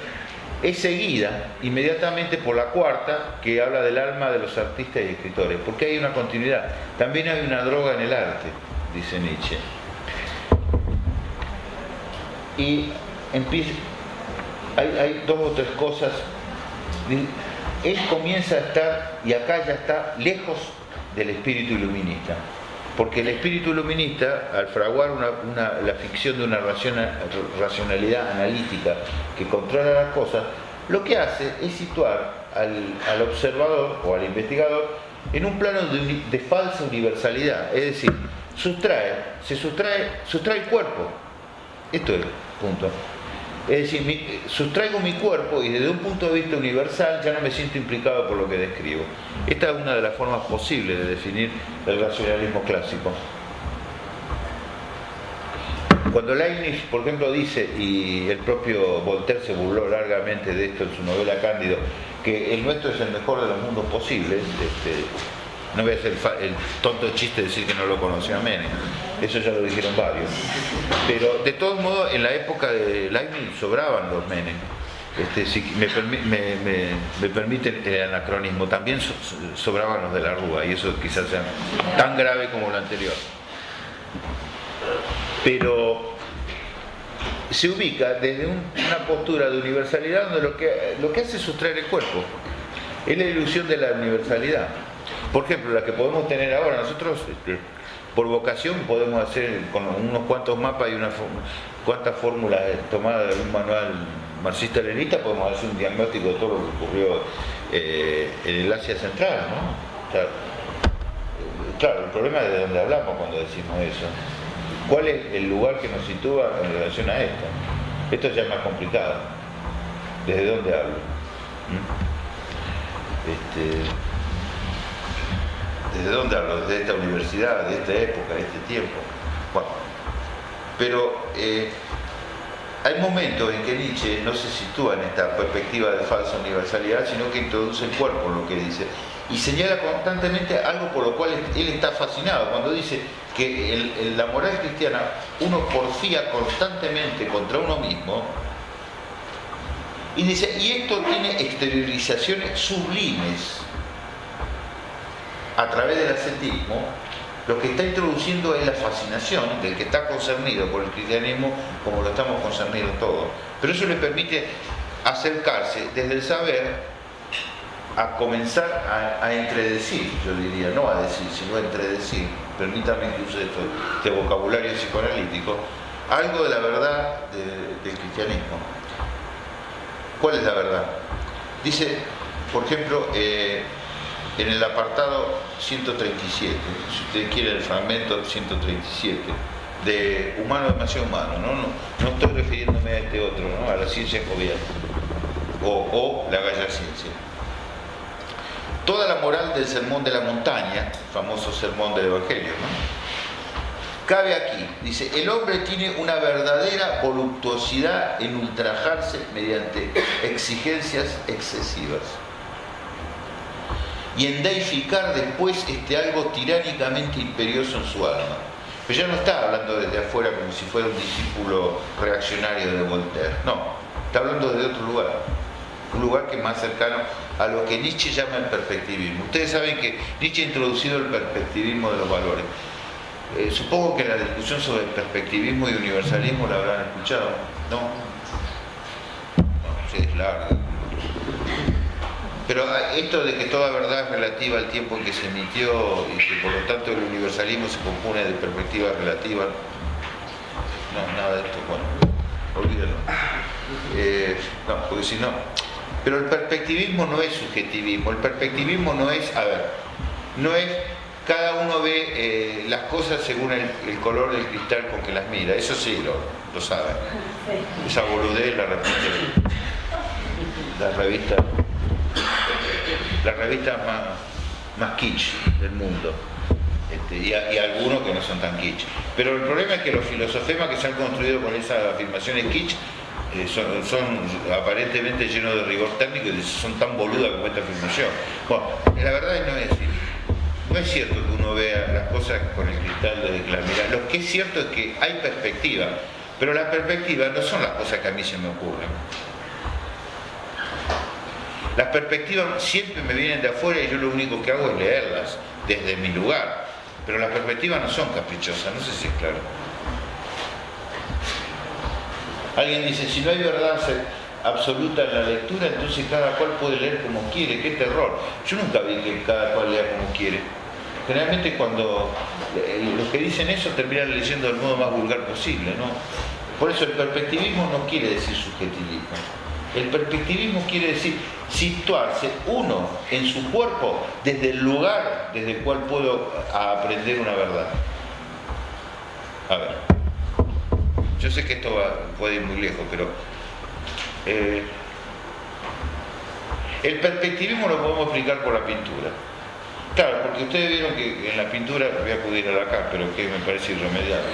es seguida inmediatamente por la cuarta, que habla del alma de los artistas y escritores, porque hay una continuidad. También hay una droga en el arte, dice Nietzsche. Y hay dos o tres cosas. Él comienza a estar, y acá ya está, lejos del espíritu iluminista. Porque el espíritu iluminista, al fraguar la ficción de una racionalidad analítica que controla las cosas, lo que hace es situar al observador o al investigador en un plano de falsa universalidad. Es decir, sustrae el cuerpo. Esto es el punto. Es decir, sustraigo mi cuerpo y desde un punto de vista universal ya no me siento implicado por lo que describo. Esta es una de las formas posibles de definir el racionalismo clásico. Cuando Leibniz, por ejemplo, dice, y el propio Voltaire se burló largamente de esto en su novela Cándido, que el nuestro es el mejor de los mundos posibles, no voy a hacer el tonto chiste de decir que no lo conocía Menem, eso ya lo dijeron varios. Pero de todos modos, en la época de Leibniz sobraban los Menem. Si me permiten el anacronismo, también sobraban los de la Rúa, y eso quizás sea tan grave como lo anterior. Pero se ubica desde una postura de universalidad donde lo que hace es sustraer el cuerpo. Es la ilusión de la universalidad. Por ejemplo, la que podemos tener ahora, nosotros por vocación podemos hacer con unos cuantos mapas y unas cuantas fórmulas tomadas de un manual marxista-leninista, podemos hacer un diagnóstico de todo lo que ocurrió en el Asia Central, ¿no? O sea, claro, el problema es de dónde hablamos cuando decimos eso. ¿Cuál es el lugar que nos sitúa en relación a esto? Esto ya es más complicado. ¿Desde dónde hablo? ¿Desde dónde hablo? Desde esta universidad, de esta época, de este tiempo. Bueno, pero hay momentos en que Nietzsche no se sitúa en esta perspectiva de falsa universalidad, sino que introduce el cuerpo en lo que dice. Y señala constantemente algo por lo cual él está fascinado, cuando dice que en la moral cristiana uno porfía constantemente contra uno mismo, y dice, y esto tiene exteriorizaciones sublimes a través del ascetismo. Lo que está introduciendo es la fascinación del que está concernido por el cristianismo, como lo estamos concernidos todos. Pero eso le permite acercarse desde el saber a comenzar a entredecir, yo diría, no a decir, sino a entredecir, permítame que use este vocabulario psicoanalítico, algo de la verdad del cristianismo. ¿Cuál es la verdad? Dice, por ejemplo, en el apartado 137, si ustedes quieren el fragmento 137, de Humano demasiado humano, no estoy refiriéndome a este otro, ¿no? A la ciencia jovial, o la galla ciencia. Toda la moral del sermón de la montaña, el famoso sermón del Evangelio, ¿no? Cabe aquí, dice, el hombre tiene una verdadera voluptuosidad en ultrajarse mediante exigencias excesivas y en deificar después algo tiránicamente imperioso en su alma. Pero ya no está hablando desde afuera como si fuera un discípulo reaccionario de Voltaire, no, está hablando de otro lugar, un lugar que es más cercano a lo que Nietzsche llama el perspectivismo. Ustedes saben que Nietzsche ha introducido el perspectivismo de los valores. Supongo que la discusión sobre el perspectivismo y universalismo la habrán escuchado, ¿no? No, sí, es larga. Pero esto de que toda verdad es relativa al tiempo en que se emitió y que por lo tanto el universalismo se compone de perspectivas relativas, no, nada de esto, bueno, olvídalo. No, porque si no... Pero el perspectivismo no es subjetivismo, el perspectivismo no es, no es cada uno ve las cosas según el color del cristal con que las mira, eso sí lo saben. Esa boludez la repite la revista más más kitsch del mundo. Y algunos que no son tan kitsch. Pero el problema es que los filosofemas que se han construido con esas afirmaciones kitsch son aparentemente llenos de rigor técnico y son tan boludas como esta afirmación. Bueno, la verdad no es cierto que uno vea las cosas con el cristal de claridad. Mira, lo que es cierto es que hay perspectiva, pero las perspectivas no son las cosas que a mí se me ocurren. Las perspectivas siempre me vienen de afuera y yo lo único que hago es leerlas desde mi lugar. Pero las perspectivas no son caprichosas, no sé si es claro. Alguien dice, si no hay verdad absoluta en la lectura, entonces cada cual puede leer como quiere. ¡Qué terror! Yo nunca vi que cada cual lea como quiere. Generalmente cuando los que dicen eso terminan leyendo del modo más vulgar posible, ¿no? Por eso el perspectivismo no quiere decir subjetivismo. El perspectivismo quiere decir situarse uno en su cuerpo desde el lugar desde el cual puedo aprender una verdad. A ver, yo sé que esto puede ir muy lejos, pero el perspectivismo lo podemos explicar por la pintura. Claro, porque ustedes vieron que en la pintura, voy a acudir a la acá, pero que me parece irremediable.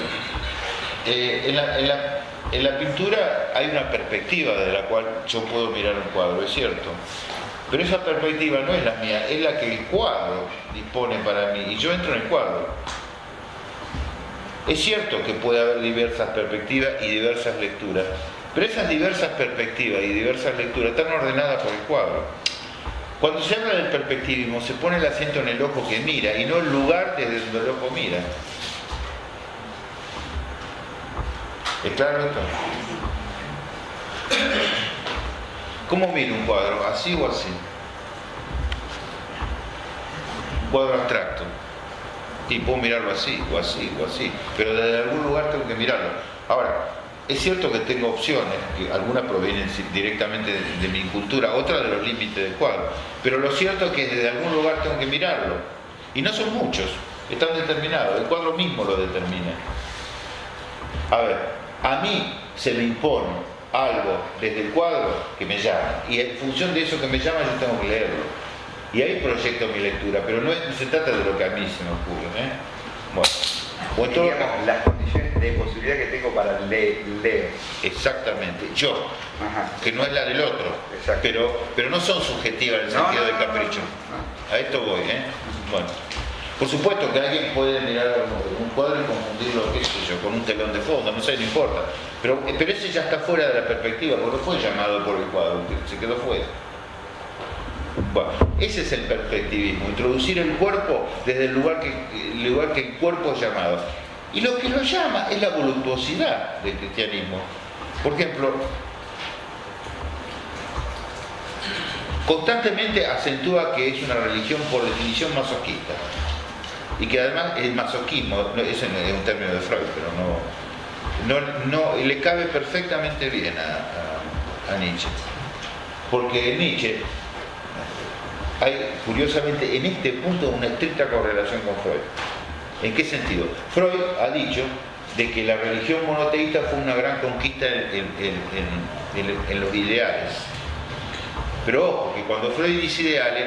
En la pintura hay una perspectiva de la cual yo puedo mirar un cuadro, es cierto. Pero esa perspectiva no es la mía, es la que el cuadro dispone para mí, y yo entro en el cuadro. Es cierto que puede haber diversas perspectivas y diversas lecturas, pero esas diversas perspectivas y diversas lecturas están ordenadas por el cuadro. Cuando se habla del perspectivismo, se pone el acento en el ojo que mira y no el lugar desde donde el ojo mira. ¿Es claro esto? ¿Cómo miro un cuadro? ¿Así o así? Un cuadro abstracto. Y puedo mirarlo así, o así, o así. Pero desde algún lugar tengo que mirarlo. Ahora, es cierto que tengo opciones, que algunas provienen directamente de mi cultura, otras de los límites del cuadro. Pero lo cierto es que desde algún lugar tengo que mirarlo. Y no son muchos, están determinados. El cuadro mismo lo determina. A ver, a mí se me impone algo desde el cuadro que me llama. Y en función de eso que me llama yo tengo que leerlo. Y ahí proyecto mi lectura, pero no se trata de lo que a mí se me ocurre. Bueno, o en todo digamos, las condiciones de posibilidad que tengo para leer. Exactamente, yo, Ajá. que no es la del otro, pero no son subjetivas en el sentido de capricho. A esto voy, Bueno, por supuesto que alguien puede mirar un cuadro y confundirlo, qué sé yo, con un telón de fondo, no sé, no importa. Pero ese ya está fuera de la perspectiva, porque no fue llamado por el cuadro, se quedó fuera. Bueno, ese es el perspectivismo, introducir el cuerpo desde el lugar que el cuerpo es llamado. Y lo que lo llama es la voluptuosidad del cristianismo. Por ejemplo, constantemente acentúa que es una religión por definición masoquista. Y que además el masoquismo, ese es un término de Freud, pero no le cabe perfectamente bien a Nietzsche. Porque en Nietzsche hay, curiosamente, en este punto una estricta correlación con Freud. ¿En qué sentido? Freud ha dicho de que la religión monoteísta fue una gran conquista en los ideales. Pero ojo, que cuando Freud dice ideales,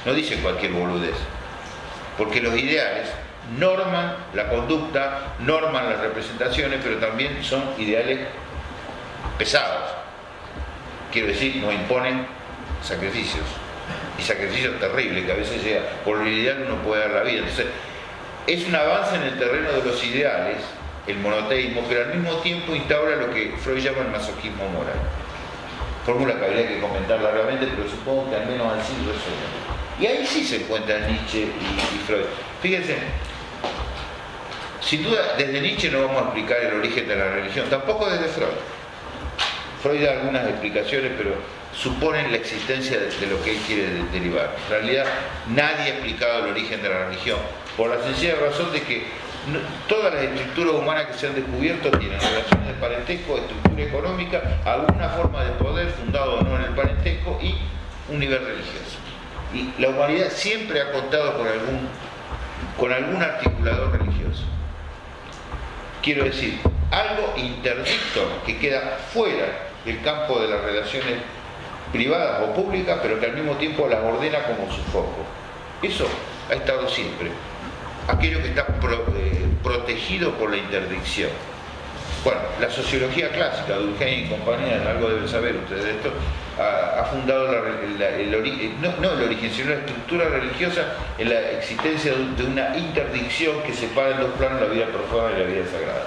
no dice cualquier boludez. Porque los ideales norman la conducta, norman las representaciones, pero también son ideales pesados. Quiero decir, nos imponen sacrificios. Y sacrificios terribles, que a veces llega, por el ideal uno puede dar la vida. Entonces, es un avance en el terreno de los ideales, el monoteísmo, pero al mismo tiempo instaura lo que Freud llama el masoquismo moral. Fórmula que habría que comentar largamente, pero supongo que al menos así resuelve. Y ahí sí se encuentran Nietzsche y Freud. Fíjense, sin duda desde Nietzsche no vamos a explicar el origen de la religión, tampoco desde Freud. Freud da algunas explicaciones, pero suponen la existencia de lo que él quiere derivar. En realidad nadie ha explicado el origen de la religión, por la sencilla razón de que todas las estructuras humanas que se han descubierto tienen relaciones de parentesco, estructura económica, alguna forma de poder fundado o no en el parentesco y un nivel religioso. Y la humanidad siempre ha contado con algún articulador religioso. Quiero decir, algo interdicto que queda fuera del campo de las relaciones privadas o públicas, pero que al mismo tiempo las ordena como su foco. Eso ha estado siempre. Aquello que está protegido por la interdicción. Bueno, la sociología clásica, Durkheim y compañía, algo deben saber ustedes de esto, ha fundado el origen, no el origen, sino la estructura religiosa en la existencia de una interdicción que separa en dos planos la vida profana y la vida sagrada.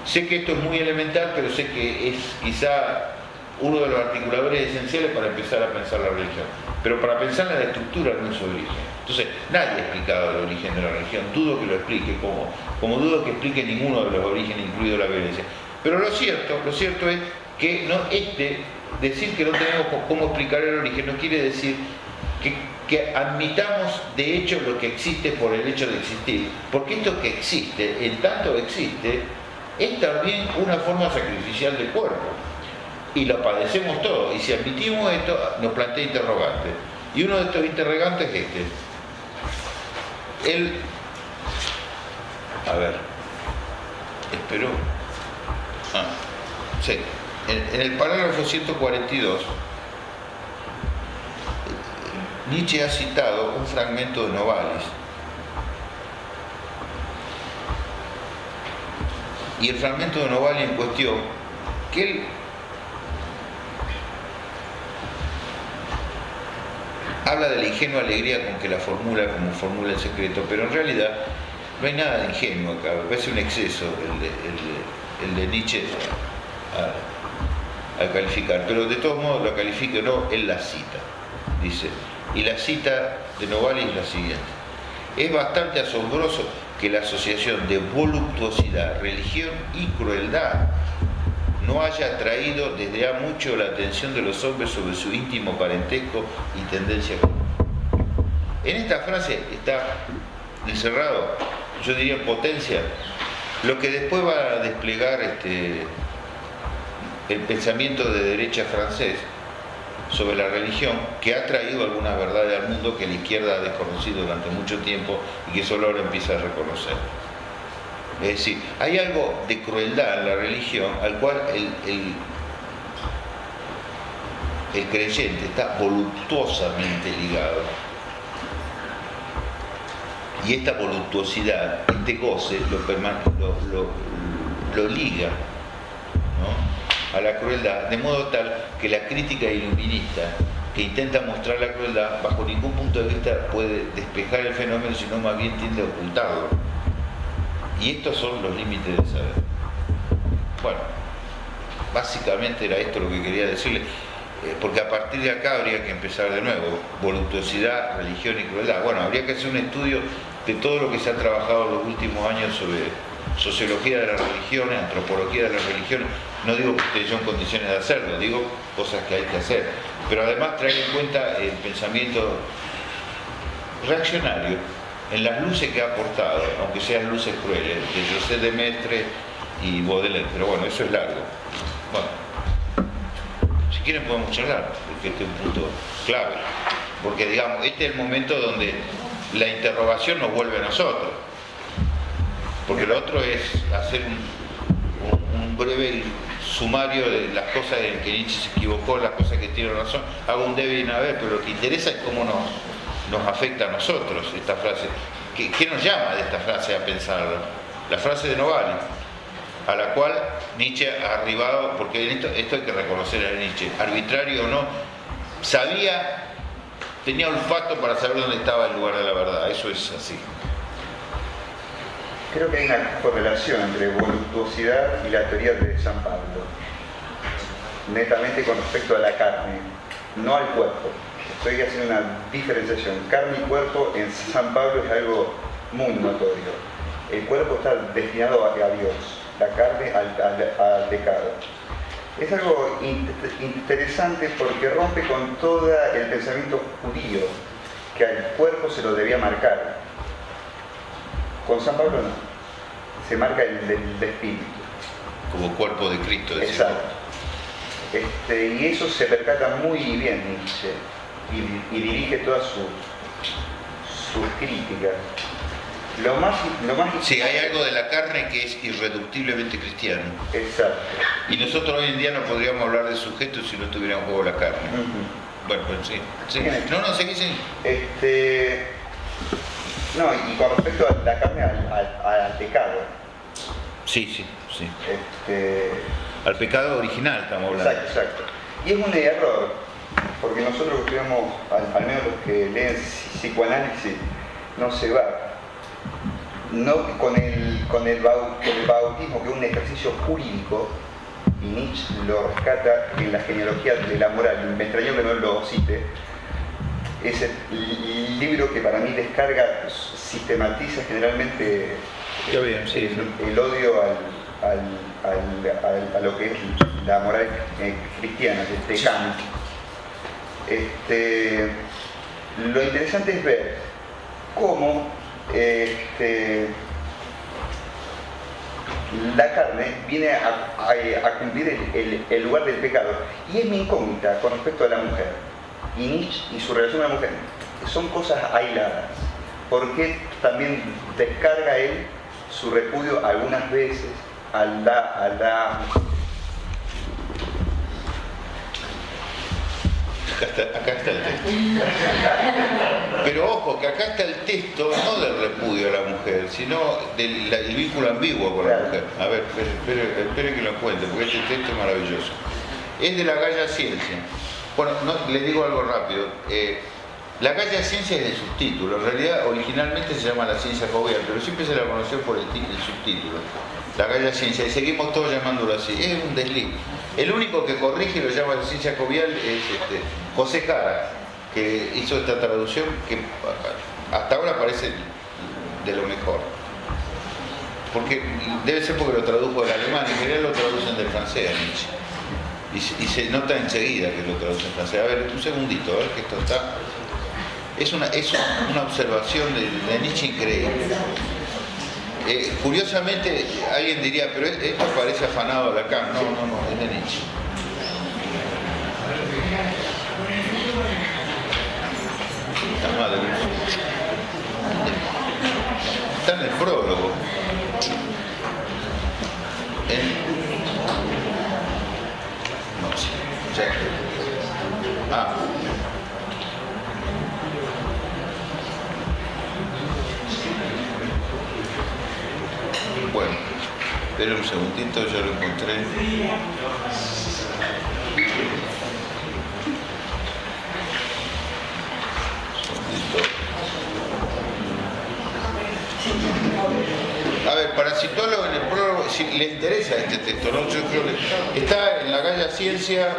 Sé que esto es muy elemental, pero sé que es quizá uno de los articuladores esenciales para empezar a pensar la religión. Pero para pensar en la estructura no es su origen. Entonces, nadie ha explicado el origen de la religión. Dudo que lo explique, como dudo que explique ninguno de los orígenes, incluido la violencia. Pero lo cierto es que decir que no tenemos cómo explicar el origen no quiere decir que admitamos de hecho lo que existe por el hecho de existir. Porque esto que existe, en tanto existe, es también una forma sacrificial del cuerpo. Y lo padecemos todos. Y si admitimos esto, nos plantea interrogantes. Y uno de estos interrogantes es este. En el parágrafo 142, Nietzsche ha citado un fragmento de Novalis. Y el fragmento de Novalis en cuestión, que él habla de la ingenua alegría con que la formula como formula el secreto, pero en realidad no hay nada de ingenuo acá, me parece un exceso el de Nietzsche al calificar, pero de todos modos lo califica o no, él la cita, dice, y la cita de Novalis es la siguiente: es bastante asombroso que la asociación de voluptuosidad, religión y crueldad no haya atraído desde ha mucho la atención de los hombres sobre su íntimo parentesco y tendencia común. En esta frase está encerrado, yo diría en potencia, lo que después va a desplegar el pensamiento de derecha francés sobre la religión, que ha traído algunas verdades al mundo que la izquierda ha desconocido durante mucho tiempo y que solo ahora empieza a reconocer. Es decir, hay algo de crueldad en la religión al cual el creyente está voluptuosamente ligado. Y esta voluptuosidad, este goce, lo liga, ¿no?, a la crueldad, de modo tal que la crítica iluminista que intenta mostrar la crueldad bajo ningún punto de vista puede despejar el fenómeno, sino más bien tiende a ocultarlo. Y estos son los límites del saber. Bueno, básicamente era esto lo que quería decirle, porque a partir de acá habría que empezar de nuevo: voluptuosidad, religión y crueldad. Bueno, habría que hacer un estudio de todo lo que se ha trabajado en los últimos años sobre sociología de las religiones, antropología de las religiones. No digo que esté yo en condiciones de hacerlo, digo cosas que hay que hacer, pero además traer en cuenta el pensamiento reaccionario en las luces que ha aportado, aunque sean luces crueles, de José de Maistre y Baudelaire, pero bueno, eso es largo. Bueno, si quieren podemos charlar, porque este es un punto clave, porque digamos, este es el momento donde la interrogación nos vuelve a nosotros, porque lo otro es hacer un breve sumario de las cosas en que Nietzsche se equivocó, las cosas que tiene razón, hago un debe y un haber, pero lo que interesa es cómo nos afecta a nosotros esta frase. ¿Qué nos llama de esta frase a pensarla? La frase de Novalis, a la cual Nietzsche ha arribado, porque esto hay que reconocer a Nietzsche, arbitrario o no, tenía olfato para saber dónde estaba el lugar de la verdad, eso es así. Creo que hay una correlación entre voluptuosidad y la teoría de San Pablo, netamente con respecto a la carne, no al cuerpo. Estoy haciendo una diferenciación. Carne y cuerpo en San Pablo es algo muy notorio. El cuerpo está destinado a Dios, la carne al pecado. Es algo interesante porque rompe con todo el pensamiento judío, que al cuerpo se lo debía marcar. Con San Pablo no, se marca el espíritu. Como cuerpo de Cristo. Exacto. Y eso se percata muy bien Nietzsche y dirige todas sus críticas. Lo más sí, hay algo de la carne que es irreductiblemente cristiano. Exacto. Y nosotros hoy en día no podríamos hablar de sujetos si no tuviéramos juego la carne. Bueno, pues sí. No, seguí. No, y con respecto a la carne, al pecado. Sí. Al pecado original estamos hablando. Exacto. Y es un error, porque nosotros que estudiamos, al menos los que leen psicoanálisis, no se va. No con el bautismo, que es un ejercicio jurídico, y Nietzsche lo rescata en la genealogía de la moral. Me extrañó que no lo cite. Es el libro que para mí descarga, sistematiza generalmente el odio a lo que es la moral cristiana, de Kant. Lo interesante es ver cómo la carne viene a cumplir el lugar del pecado. Y es mi incógnita con respecto a la mujer. Y Nietzsche y su relación a la mujer son cosas aisladas. ¿Por qué también descarga él su repudio algunas veces a la... Acá está el texto. Pero ojo, que acá está el texto no del repudio a la mujer, sino del vínculo ambiguo con la mujer. A ver, espere que lo encuentre, porque este texto es maravilloso. Es de la Gaia Ciencia. Bueno, le digo algo rápido. La Gaia Ciencia es el subtítulo. En realidad, originalmente se llama la ciencia jovial, pero siempre se la conoció por el subtítulo. La Gaia Ciencia, y seguimos todos llamándolo así. Es un desliz. El único que corrige y lo llama la ciencia jovial es José Jara, que hizo esta traducción que hasta ahora parece de lo mejor. Porque debe ser porque lo tradujo del alemán, en general lo traducen del francés a Nietzsche. Y se nota enseguida que lo traducen en francés. A ver, un segundito, a ver que esto está... Es una observación de Nietzsche increíble. Curiosamente, alguien diría, pero esto parece afanado de Lacan. No, es de Nietzsche. La madre. Está en el prólogo. No sé. Bueno, espera un segundito, ya lo encontré. A ver, para situarlo en el prólogo, si le interesa este texto, ¿no? Yo creo que está en la Gaia Ciencia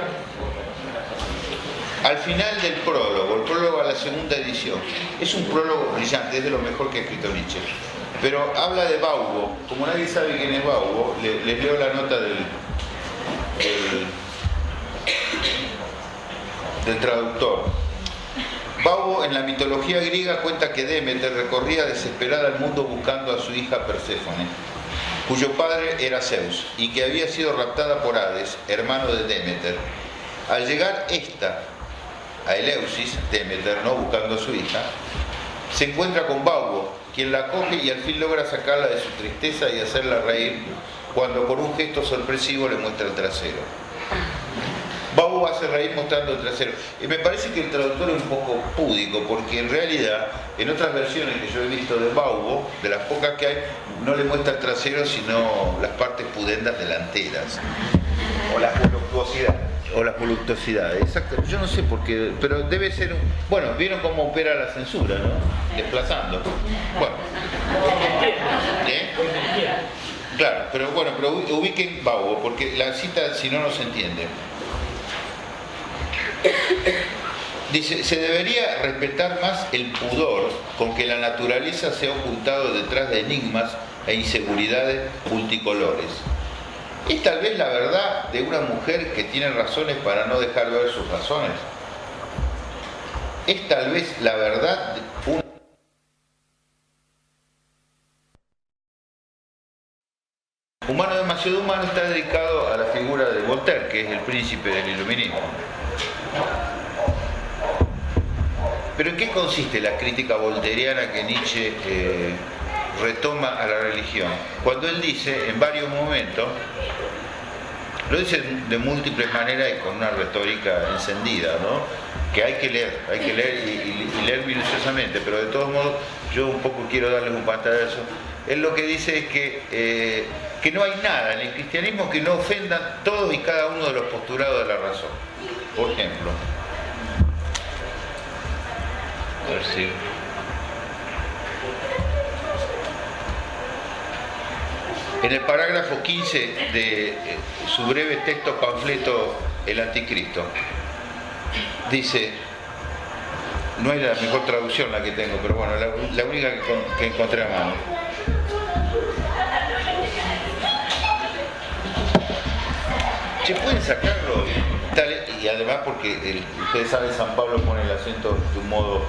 al final del prólogo, el prólogo a la segunda edición. Es un prólogo brillante, es de lo mejor que ha escrito Nietzsche. Pero habla de Baubo. Como nadie sabe quién es Baubo, les leo la nota del traductor. Baubo en la mitología griega cuenta que Demeter recorría desesperada el mundo buscando a su hija Perséfone, cuyo padre era Zeus, y que había sido raptada por Hades, hermano de Demeter. Al llegar esta a Eleusis, Demeter, ¿no?, buscando a su hija, se encuentra con Baubo, quien la acoge y al fin logra sacarla de su tristeza y hacerla reír cuando con un gesto sorpresivo le muestra el trasero. Baubo hace reír mostrando el trasero. Y me parece que el traductor es un poco púdico, porque en realidad, en otras versiones que yo he visto de Baubo, de las pocas que hay, no le muestra el trasero, sino las partes pudendas delanteras. O la voluptuosidad. O la voluptuosidad, exacto. Yo no sé por qué, pero debe ser un... Bueno, vieron cómo opera la censura, ¿no? Desplazando. Bueno. Claro, pero bueno, pero ubiquen Baubo, porque la cita, si no, no se entiende. Dice, se debería respetar más el pudor con que la naturaleza se ha ocultado detrás de enigmas e inseguridades multicolores. ¿Es tal vez la verdad de una mujer que tiene razones para no dejar ver sus razones? ¿Es tal vez la verdad de un Humano demasiado humano? Está dedicado a la figura de Voltaire, que es el príncipe del iluminismo. Pero ¿en qué consiste la crítica voltairiana que Nietzsche retoma a la religión? Cuando él dice, en varios momentos, Lo dice de múltiples maneras y con una retórica encendida, ¿no? Que hay que leer y leer minuciosamente, pero de todos modos yo un poco quiero darles un pantallazo. Él lo que dice es que no hay nada en el cristianismo que no ofendan todos y cada uno de los postulados de la razón. Por ejemplo, a ver si... En el parágrafo 15 de su breve texto panfleto El Anticristo, dice, no es la mejor traducción la que tengo, pero bueno, la única que encontré a mano. ¿Se pueden sacarlo? Y además porque ustedes saben, San Pablo pone el acento de un modo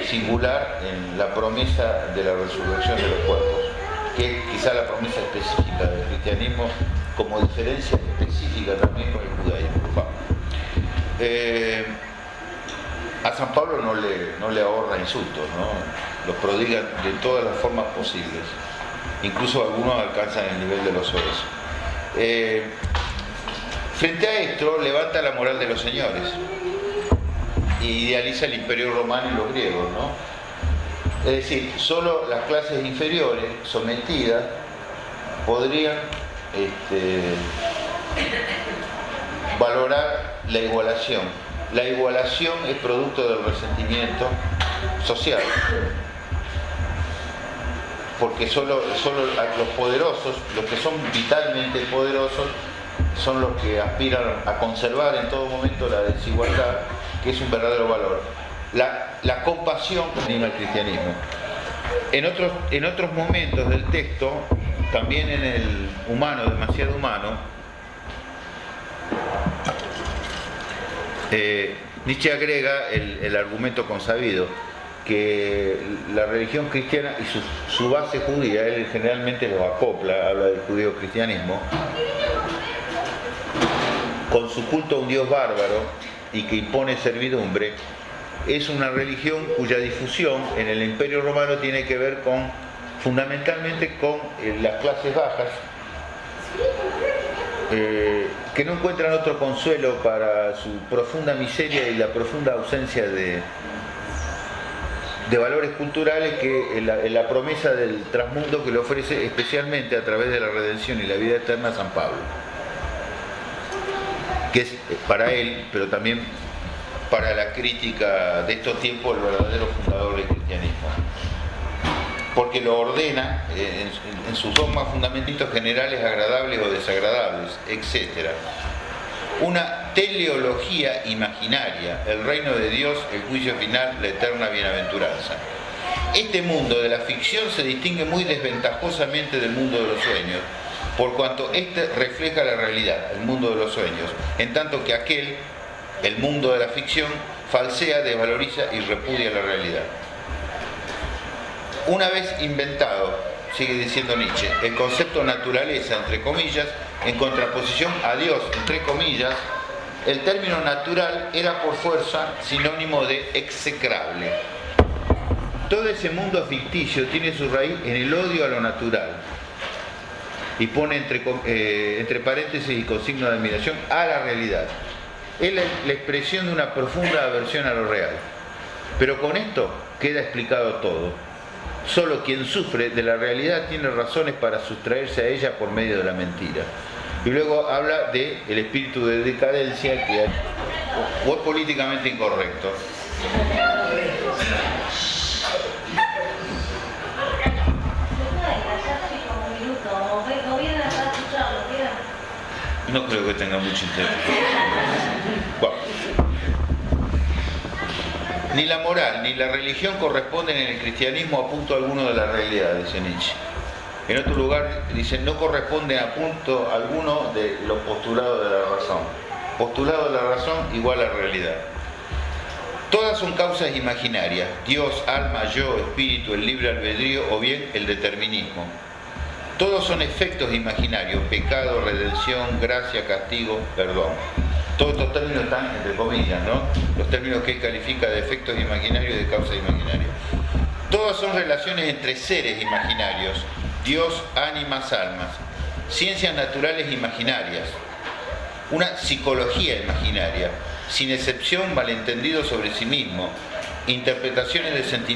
singular en la promesa de la resurrección de los cuerpos, que es quizá la promesa específica del cristianismo, como diferencia específica también con el judaísmo. A San Pablo no le ahorra insultos, ¿no? Los prodiga de todas las formas posibles. Incluso algunos alcanzan el nivel de los oros. Frente a esto, levanta la moral de los señores y idealiza el imperio romano y los griegos, ¿no? Es decir, solo las clases inferiores, sometidas, podrían valorar la igualación. La igualación es producto del resentimiento social, porque solo los poderosos, los que son vitalmente poderosos, son los que aspiran a conservar en todo momento la desigualdad, que es un verdadero valor. La compasión que anima el cristianismo. En otros momentos del texto, también en el humano, demasiado humano, Nietzsche agrega el argumento consabido, que la religión cristiana y su base judía, él generalmente los acopla, habla del judío-cristianismo, con su culto a un Dios bárbaro y que impone servidumbre, es una religión cuya difusión en el Imperio Romano tiene que ver fundamentalmente con las clases bajas, que no encuentran otro consuelo para su profunda miseria y la profunda ausencia de valores culturales que la promesa del trasmundo que le ofrece especialmente a través de la redención y la vida eterna a San Pablo, que es para él, pero también para la crítica de estos tiempos, el verdadero fundador del cristianismo, porque lo ordena en sus dogmas fundamentales generales, agradables o desagradables, etc. Una teleología imaginaria, el reino de Dios, el juicio final, la eterna bienaventuranza. Este mundo de la ficción se distingue muy desventajosamente del mundo de los sueños, por cuanto este refleja la realidad, el mundo de los sueños, en tanto que aquel, el mundo de la ficción, falsea, desvaloriza y repudia la realidad. Una vez inventado, sigue diciendo Nietzsche, el concepto naturaleza, entre comillas, en contraposición a Dios, entre comillas, el término natural era por fuerza sinónimo de execrable. Todo ese mundo ficticio tiene su raíz en el odio a lo natural, y pone entre paréntesis y con signo de admiración a la realidad. Es la expresión de una profunda aversión a lo real. Pero con esto queda explicado todo. Solo quien sufre de la realidad tiene razones para sustraerse a ella por medio de la mentira. Y luego habla del espíritu de decadencia que o es políticamente incorrecto. No creo que tenga mucho interés. Bueno. Ni la moral ni la religión corresponden en el cristianismo a punto alguno de la realidad, dice Nietzsche. En otro lugar dice, no corresponden a punto alguno de los postulados de la razón. Postulado de la razón igual a realidad. Todas son causas imaginarias, Dios, alma, yo, espíritu, el libre albedrío o bien el determinismo. Todos son efectos imaginarios, pecado, redención, gracia, castigo, perdón. Todos estos términos están entre comillas, ¿no? Los términos que él califica de efectos imaginarios y de causas imaginarias. Todas son relaciones entre seres imaginarios, Dios, ánimas, almas. Ciencias naturales imaginarias. una psicología imaginaria, sin excepción, malentendido sobre sí mismo, interpretaciones de sentimientos